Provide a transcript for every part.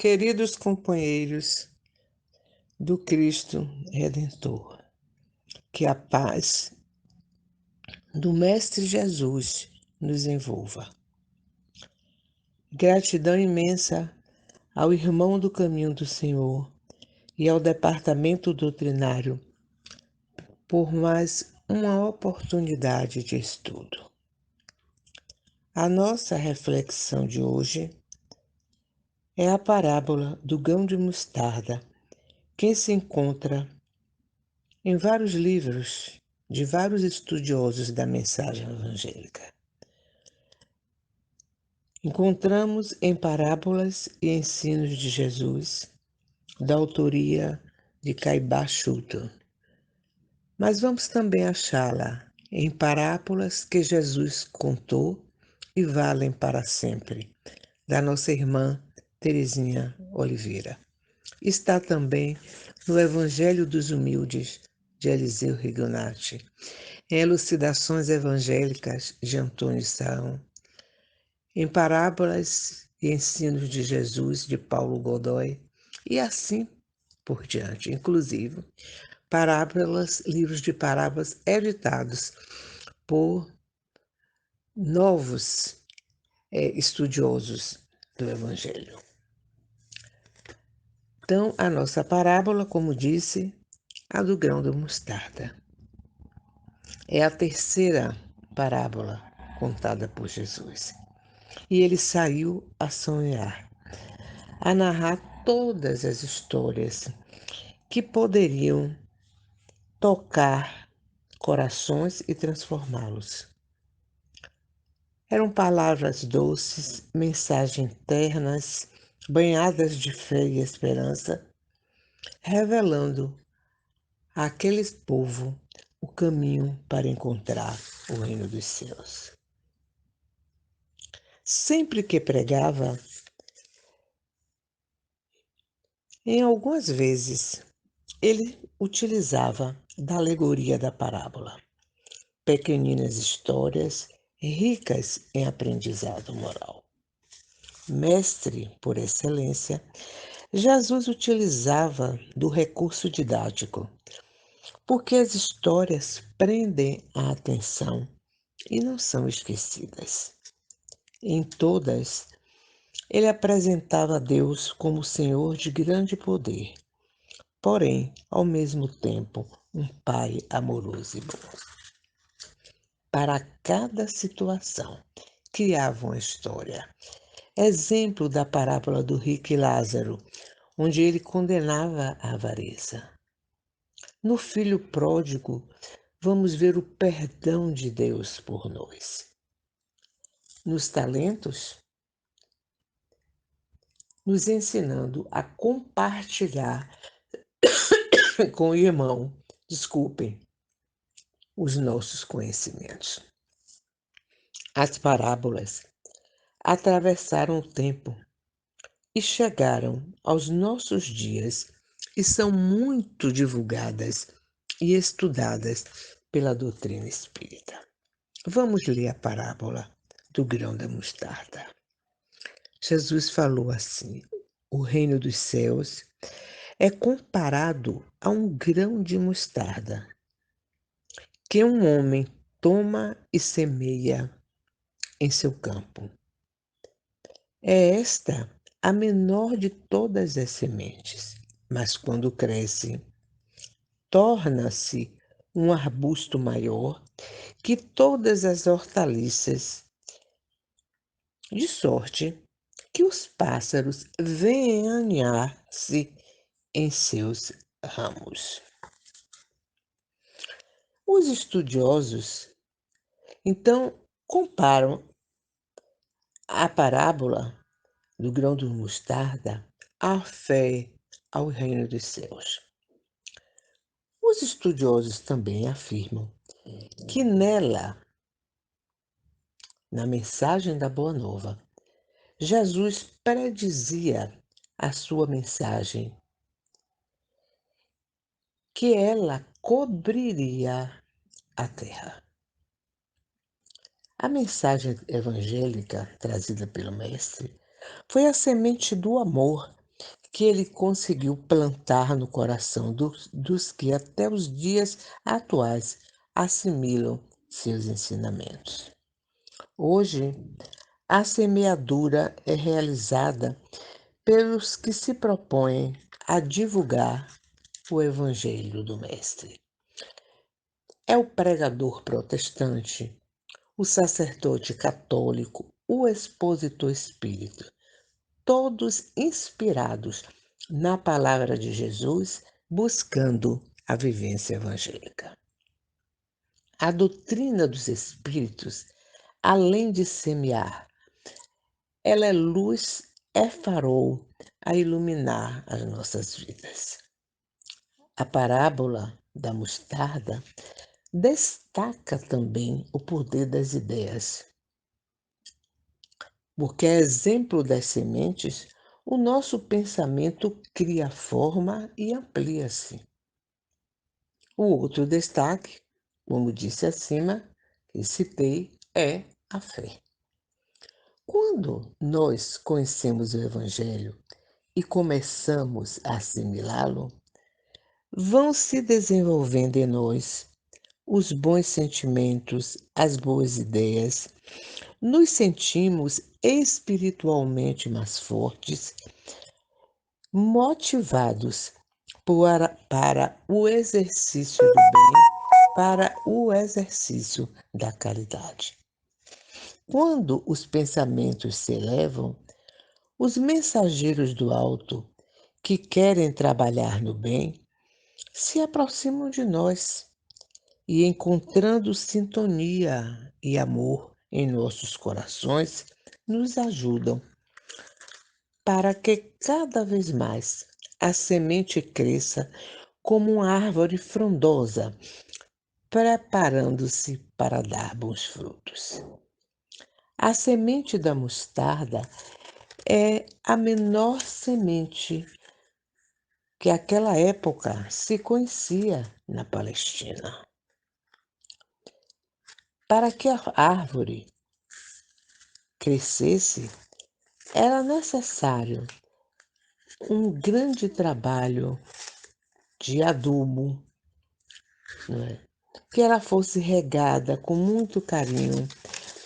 Queridos companheiros do Cristo Redentor, que a paz do Mestre Jesus nos envolva. Gratidão imensa ao irmão do caminho do Senhor e ao departamento doutrinário por mais uma oportunidade de estudo. A nossa reflexão de hoje é a parábola do grão de mostarda, que se encontra em vários livros de vários estudiosos da mensagem evangélica. Encontramos em Parábolas e Ensinos de Jesus, da autoria de Caibá Schulter. Mas vamos também achá-la em Parábolas que Jesus contou e valem para sempre, da nossa irmã Terezinha Oliveira. Está também no Evangelho dos Humildes, de Eliseu Rigonati, em Elucidações Evangélicas, de Antônio Saão, em Parábolas e Ensinos de Jesus, de Paulo Godoy, e assim por diante. Inclusive, livros de parábolas editados por novos estudiosos do Evangelho. Então, a nossa parábola, como disse, a do grão de mostarda. É a terceira parábola contada por Jesus. E ele saiu a sonhar, a narrar todas as histórias que poderiam tocar corações e transformá-los. Eram palavras doces, mensagens ternas, banhadas de fé e esperança, revelando àquele povo o caminho para encontrar o reino dos céus. Sempre que pregava, em algumas vezes, ele utilizava da alegoria da parábola, pequeninas histórias ricas em aprendizado moral. Mestre por excelência, Jesus utilizava do recurso didático, porque as histórias prendem a atenção e não são esquecidas. Em todas, ele apresentava Deus como Senhor de grande poder, porém, ao mesmo tempo, um Pai amoroso e bom. Para cada situação, criava uma história. Exemplo da parábola do rico e Lázaro, onde ele condenava a avareza. No filho pródigo, vamos ver o perdão de Deus por nós. Nos talentos, nos ensinando a compartilhar com o irmão, os nossos conhecimentos. As parábolas atravessaram o tempo e chegaram aos nossos dias e são muito divulgadas e estudadas pela doutrina espírita. Vamos ler a parábola do grão da mostarda. Jesus falou assim: o reino dos céus é comparado a um grão de mostarda que um homem toma e semeia em seu campo. É esta a menor de todas as sementes, mas quando cresce, torna-se um arbusto maior que todas as hortaliças, de sorte que os pássaros vêm aninhar-se em seus ramos. Os estudiosos, então, comparam a parábola do grão de mostarda à fé ao reino dos céus. Os estudiosos também afirmam que nela, na mensagem da Boa Nova, Jesus predizia a sua mensagem, que ela cobriria a terra. A mensagem evangélica trazida pelo Mestre foi a semente do amor que ele conseguiu plantar no coração dos que até os dias atuais assimilam seus ensinamentos. Hoje, a semeadura é realizada pelos que se propõem a divulgar o Evangelho do Mestre. É o pregador protestante, o sacerdote católico, o expositor espírita, todos inspirados na palavra de Jesus, buscando a vivência evangélica. A doutrina dos espíritos, além de semear, ela é luz, é farol a iluminar as nossas vidas. A parábola da mostarda destaca também o poder das ideias, porque a exemplo das sementes, o nosso pensamento cria forma e amplia-se. O outro destaque, como disse acima, que citei, é a fé. Quando nós conhecemos o Evangelho e começamos a assimilá-lo, vão se desenvolvendo em nós os bons sentimentos, as boas ideias, nos sentimos espiritualmente mais fortes, motivados para o exercício do bem, para o exercício da caridade. Quando os pensamentos se elevam, os mensageiros do alto, que querem trabalhar no bem, se aproximam de nós e, encontrando sintonia e amor em nossos corações, nos ajudam para que cada vez mais a semente cresça como uma árvore frondosa, preparando-se para dar bons frutos. A semente da mostarda é a menor semente que naquela época se conhecia na Palestina. Para que a árvore crescesse, era necessário um grande trabalho de adubo, não é? Que ela fosse regada com muito carinho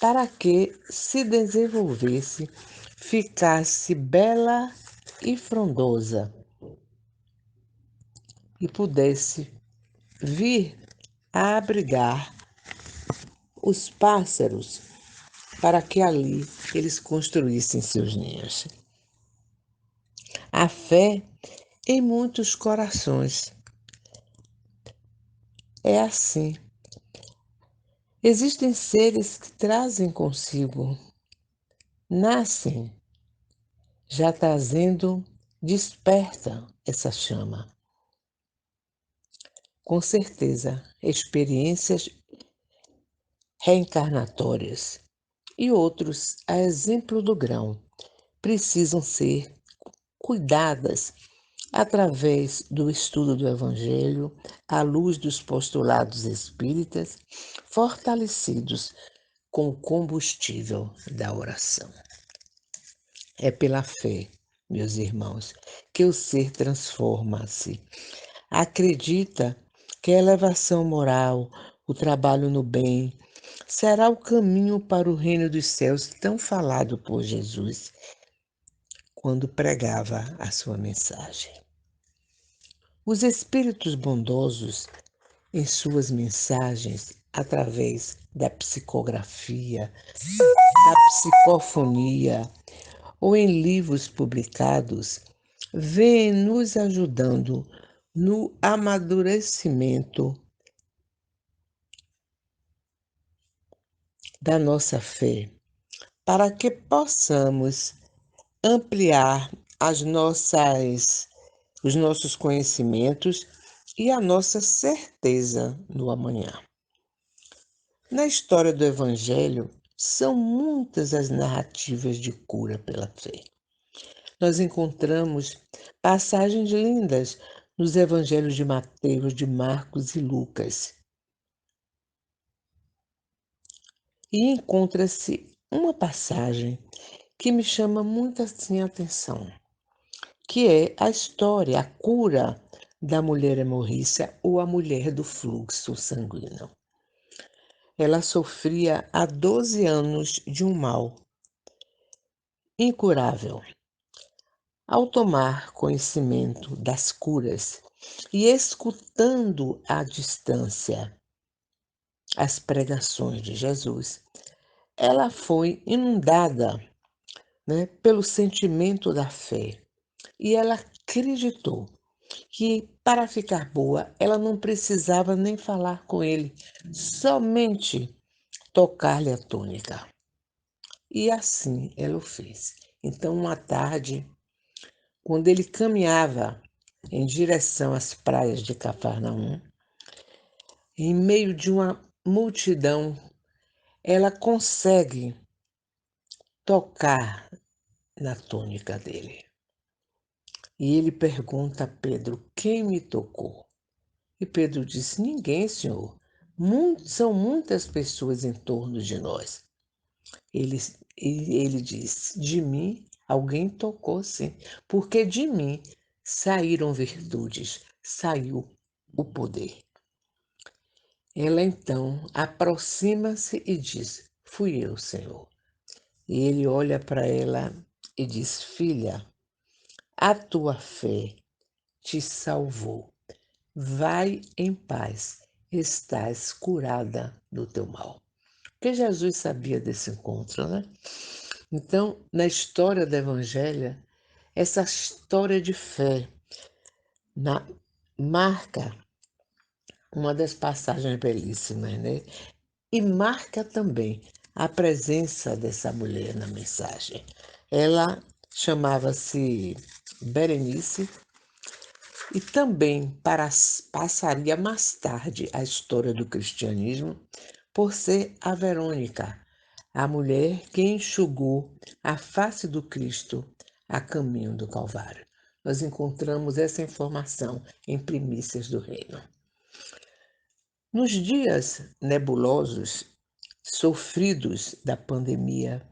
para que se desenvolvesse, ficasse bela e frondosa e pudesse vir a abrigar os pássaros para que ali eles construíssem seus ninhos. A fé em muitos corações é assim. Existem seres que trazem consigo, nascem já trazendo, desperta essa chama. Com certeza, experiências reencarnatórias e outros, a exemplo do grão, precisam ser cuidadas através do estudo do Evangelho, à luz dos postulados espíritas, fortalecidos com o combustível da oração. É pela fé, meus irmãos, que o ser transforma-se. Acredita que a elevação moral, o trabalho no bem, será o caminho para o reino dos céus tão falado por Jesus quando pregava a sua mensagem. Os espíritos bondosos, em suas mensagens, através da psicografia, da psicofonia ou em livros publicados, vêm nos ajudando no amadurecimento da nossa fé, para que possamos ampliar os nossos conhecimentos e a nossa certeza no amanhã. Na história do Evangelho, são muitas as narrativas de cura pela fé. Nós encontramos passagens lindas nos Evangelhos de Mateus, de Marcos e Lucas. E encontra-se uma passagem que me chama muito assim a atenção. que é a história, a cura da mulher hemorríaca ou a mulher do fluxo sanguíneo. Ela sofria há 12 anos de um mal incurável. Ao tomar conhecimento das curas e escutando à distância as pregações de Jesus, ela foi inundada, né, pelo sentimento da fé e ela acreditou que para ficar boa ela não precisava nem falar com ele, somente tocar-lhe a túnica. E assim ela o fez. Então, uma tarde, quando ele caminhava em direção às praias de Cafarnaum, em meio de uma multidão, ela consegue tocar na túnica dele. E ele pergunta a Pedro: quem me tocou? E Pedro disse: ninguém, Senhor. São muitas pessoas em torno de nós. Ele, ele disse: de mim alguém tocou, sim, porque de mim saíram virtudes, saiu o poder. Ela então aproxima-se e diz: fui eu, Senhor. E ele olha para ela e diz: filha, a tua fé te salvou. Vai em paz, estás curada do teu mal. Porque Jesus sabia desse encontro, né? Então, na história do Evangelho, essa história de fé na, marca uma das passagens belíssimas, né? E marca também a presença dessa mulher na mensagem. Ela chamava-se Berenice e também passaria mais tarde a história do cristianismo por ser a Verônica, a mulher que enxugou a face do Cristo a caminho do Calvário. Nós encontramos essa informação em Primícias do Reino. Nos dias nebulosos, sofridos da pandemia,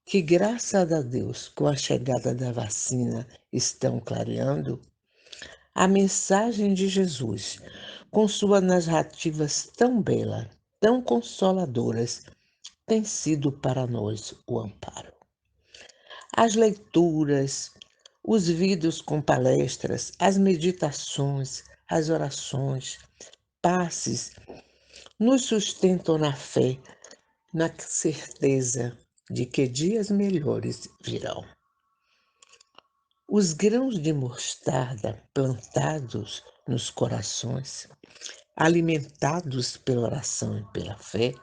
que graças a Deus, com a chegada da vacina, estão clareando, a mensagem de Jesus, com suas narrativas tão belas, tão consoladoras, tem sido para nós o amparo. As leituras, os vídeos com palestras, as meditações, as orações, passes, nos sustentam na fé, na certeza de que dias melhores virão. Os grãos de mostarda plantados nos corações, alimentados pela oração e pela fé,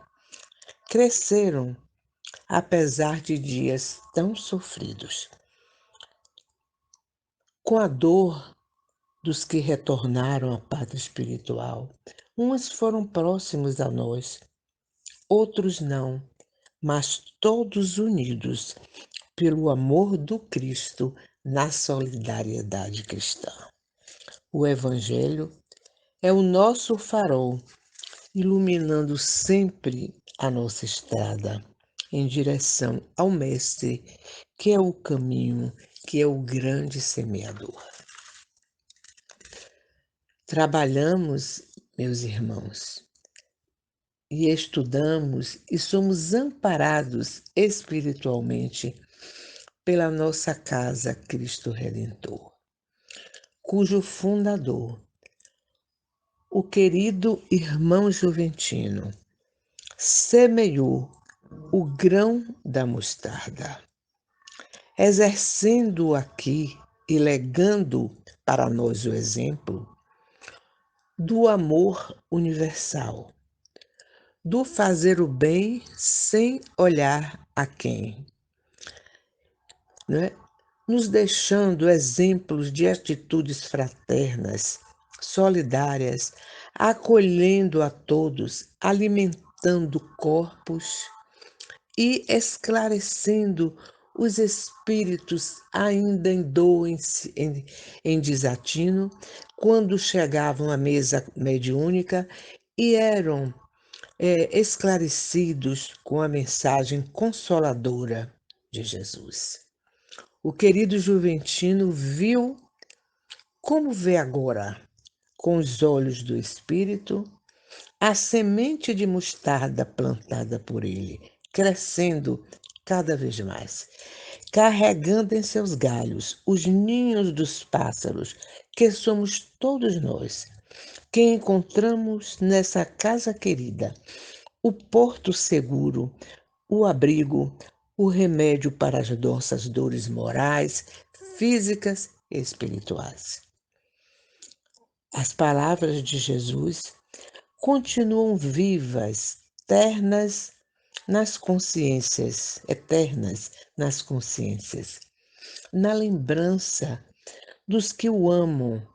cresceram apesar de dias tão sofridos. Com a dor dos que retornaram à pátria espiritual, uns foram próximos a nós, outros não, mas todos unidos pelo amor do Cristo na solidariedade cristã. O Evangelho é o nosso farol, iluminando sempre a nossa estrada em direção ao Mestre, que é o caminho, que é o grande semeador. Trabalhamos, meus irmãos, e estudamos e somos amparados espiritualmente pela nossa casa Cristo Redentor, cujo fundador, o querido irmão Juventino, semeou o grão da mostarda, exercendo aqui e legando para nós o exemplo do amor universal, do fazer o bem sem olhar a quem, né? Nos deixando exemplos de atitudes fraternas, solidárias, acolhendo a todos, alimentando corpos e esclarecendo os espíritos ainda em dor, em desatino, quando chegavam à mesa mediúnica e eram esclarecidos com a mensagem consoladora de Jesus. O querido Juventino viu como vê agora, com os olhos do Espírito, a semente de mostarda plantada por ele, crescendo cada vez mais, carregando em seus galhos os ninhos dos pássaros, que somos todos nós, que encontramos nessa casa querida, o porto seguro, o abrigo, o remédio para as nossas dores morais, físicas e espirituais. As palavras de Jesus continuam vivas, eternas nas consciências, na lembrança dos que o amam.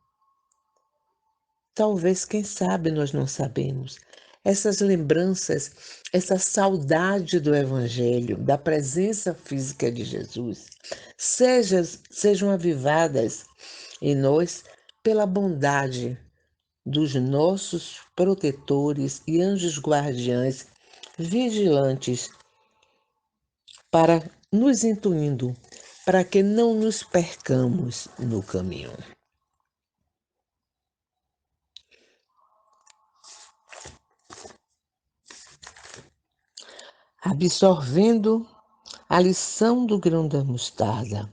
Talvez, quem sabe, nós não sabemos. Essas lembranças, essa saudade do Evangelho, da presença física de Jesus, sejam avivadas em nós pela bondade dos nossos protetores e anjos guardiães vigilantes para nos intuindo, para que não nos percamos no caminho. Absorvendo a lição do grão da mostarda,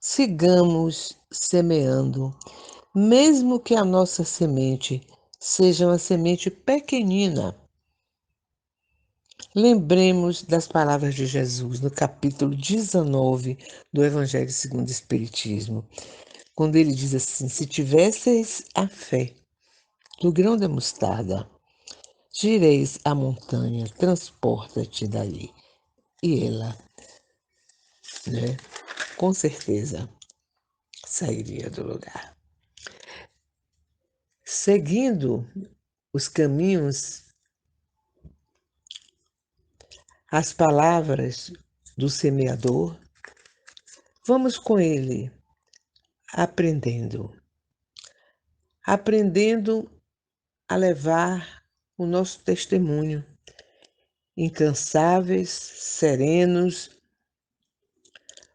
sigamos semeando, mesmo que a nossa semente seja uma semente pequenina. Lembremos das palavras de Jesus no capítulo 19 do Evangelho segundo o Espiritismo, quando ele diz assim: se tivesseis a fé do grão da mostarda, direis à montanha, transporta-te dali. E ela, né, com certeza sairia do lugar. Seguindo os caminhos, as palavras do semeador, vamos com ele aprendendo a levar o nosso testemunho, incansáveis, serenos,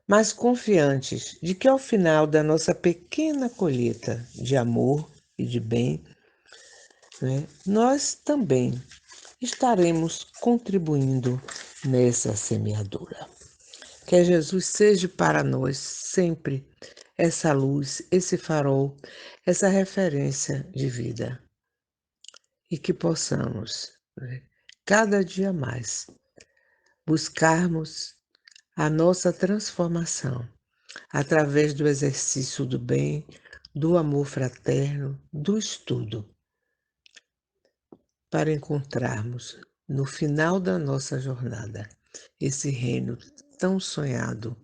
mas confiantes de que ao final da nossa pequena colheita de amor e de bem, né, nós também estaremos contribuindo nessa semeadura. Que Jesus seja para nós sempre essa luz, esse farol, essa referência de vida. E que possamos, né, cada dia mais, buscarmos a nossa transformação através do exercício do bem, do amor fraterno, do estudo, para encontrarmos no final da nossa jornada esse reino tão sonhado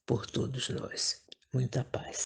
por todos nós. Muita paz.